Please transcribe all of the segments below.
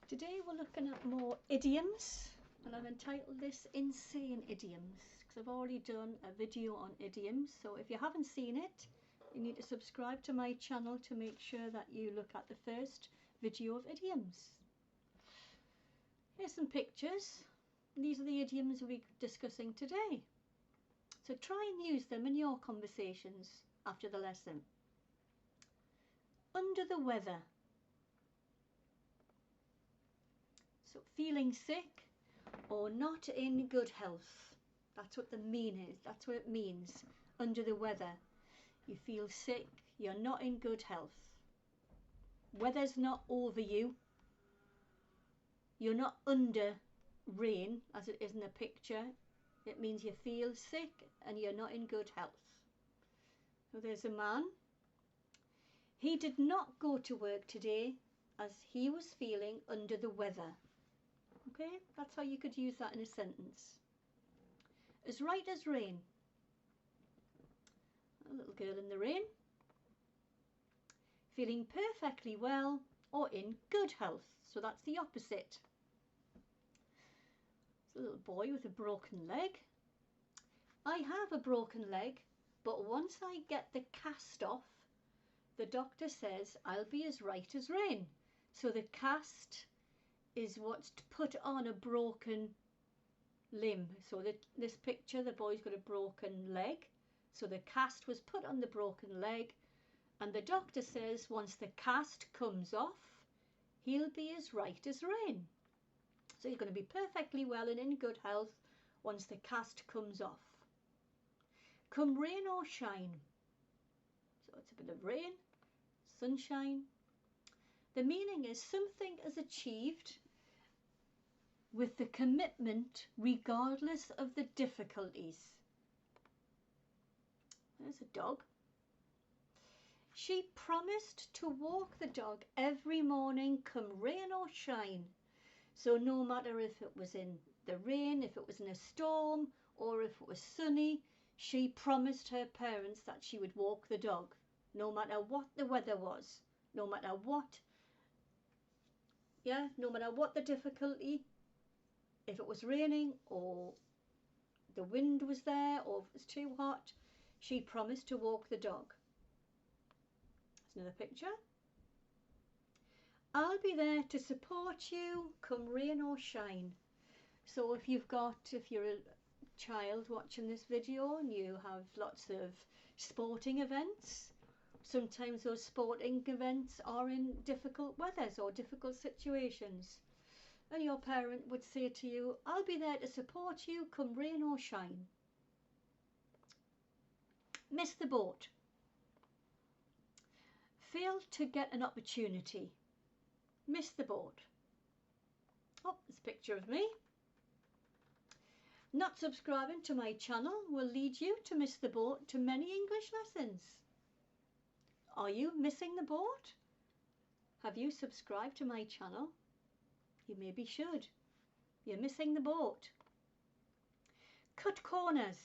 Today we're looking at more idioms, and I've entitled this Insane Idioms because I've already done a video on idioms. So if you haven't seen it, you need to subscribe to my channel to make sure that you look at the first video of idioms. Here's some pictures. These are the idioms we're discussing today. So try and use them in your conversations after the lesson. Under the weather. So feeling sick or not in good health. That's what the mean is. That's what it means. Under the weather. You feel sick. You're not in good health. Weather's not over you. You're not under rain as it is in the picture. It means you feel sick and you're not in good health. So there's a man. He did not go to work today as he was feeling under the weather. Okay, that's how you could use that in a sentence. As right as rain. A little girl in the rain. Feeling perfectly well or in good health. So that's the opposite. It's a little boy with a broken leg. I have a broken leg, but once I get the cast off, the doctor says I'll be as right as rain. So the cast is what's put on a broken limb. So this picture, the boy's got a broken leg. So the cast was put on the broken leg, and the doctor says once the cast comes off, he'll be as right as rain. So he's going to be perfectly well and in good health once the cast comes off. Come rain or shine. So it's a bit of rain, sunshine. The meaning is something is achieved with the commitment regardless of the difficulties. There's a dog. She promised to walk the dog every morning, come rain or shine. So no matter if it was in the rain, if it was in a storm, or if it was sunny, she promised her parents that she would walk the dog, no matter what the weather was, no matter what the difficulty. If it was raining or the wind was there or if it was too hot, she promised to walk the dog. There's another picture. I'll be there to support you, come rain or shine. So if you're a child watching this video and you have lots of sporting events, sometimes those sporting events are in difficult weathers or difficult situations. And your parent would say to you, I'll be there to support you, come rain or shine. Miss the boat. Fail to get an opportunity. Miss the boat. Oh, there's a picture of me. Not subscribing to my channel will lead you to miss the boat to many English lessons. Are you missing the boat? Have you subscribed to my channel? You maybe should. You're missing the boat. Cut corners.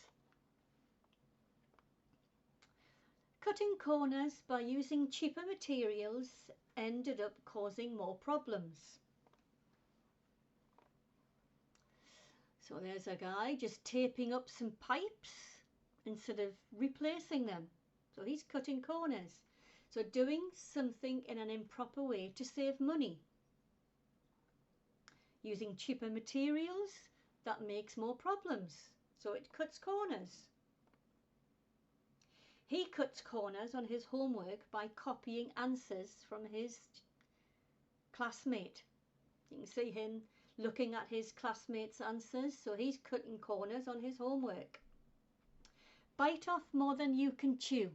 Cutting corners by using cheaper materials ended up causing more problems. So there's a guy just taping up some pipes instead of replacing them. So he's cutting corners. So doing something in an improper way to save money. Using cheaper materials, that makes more problems. So it cuts corners. He cuts corners on his homework by copying answers from his classmate. You can see him looking at his classmate's answers. So he's cutting corners on his homework. Bite off more than you can chew.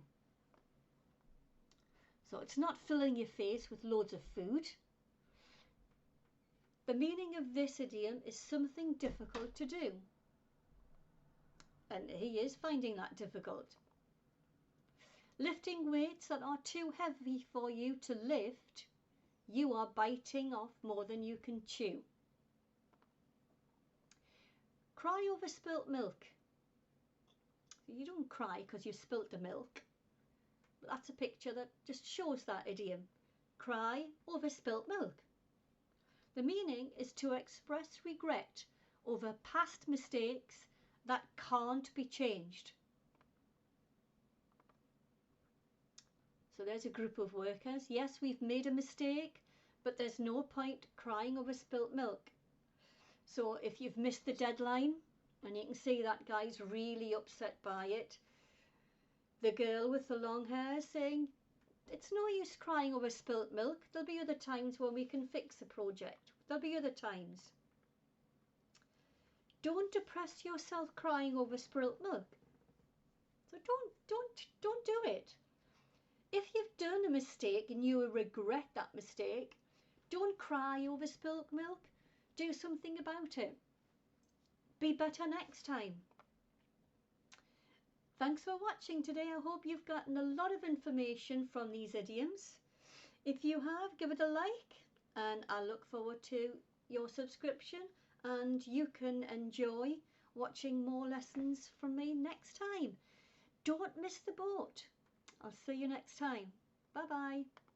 So it's not filling your face with loads of food. The meaning of this idiom is something difficult to do. And he is finding that difficult. Lifting weights that are too heavy for you to lift, you are biting off more than you can chew. Cry over spilt milk. You don't cry because you spilt the milk. But that's a picture that just shows that idiom. Cry over spilt milk. The meaning is to express regret over past mistakes that can't be changed. So there's a group of workers. Yes, we've made a mistake, but there's no point crying over spilt milk. So if you've missed the deadline, and you can see that guy's really upset by it, the girl with the long hair is saying, it's no use crying over spilt milk. There'll be other times when we can fix the project. There'll be other times. Don't depress yourself crying over spilt milk. So don't do it. If you've done a mistake and you regret that mistake, don't cry over spilt milk. Do something about it. Be better next time. Thanks for watching today. I hope you've gotten a lot of information from these idioms. If you have, give it a like, and I look forward to your subscription, and you can enjoy watching more lessons from me next time. Don't miss the boat. I'll see you next time. Bye bye.